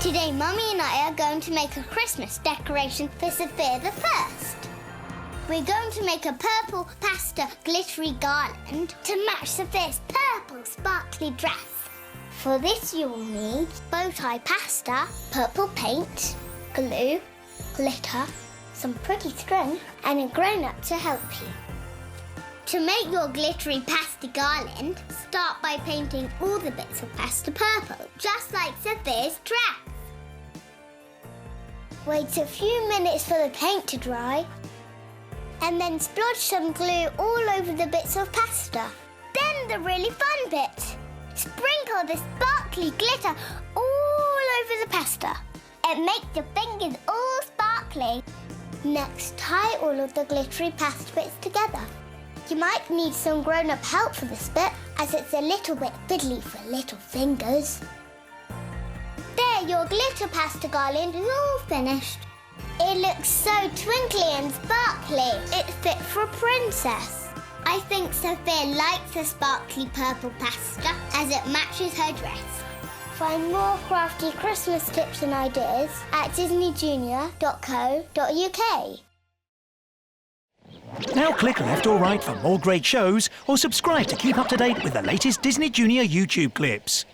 Today, Mummy and I are going to make a Christmas decoration for Sofia the First. We're going to make a purple pasta glittery garland to match Sophia's purple sparkly dress. For this you will need bow tie pasta, purple paint, glue, glitter, some pretty string and a grown-up to help you. To make your glittery pasta garland, start by painting all the bits of pasta purple, just like Sophia's dress. Wait a few minutes for the paint to dry and then splodge some glue all over the bits of pasta. Then the really fun bit. Sprinkle the sparkly glitter all over the pasta. It makes your fingers all sparkly. Next, tie all of the glittery pasta bits together. You might need some grown-up help for this bit, as it's a little bit fiddly for little fingers. There, your glitter pasta garland is all finished. It looks so twinkly and sparkly. It's fit for a princess. I think Sophia likes the sparkly purple pasta as it matches her dress. Find more crafty Christmas tips and ideas at disneyjunior.co.uk. Now click left or right for more great shows, or subscribe to keep up to date with the latest Disney Junior YouTube clips.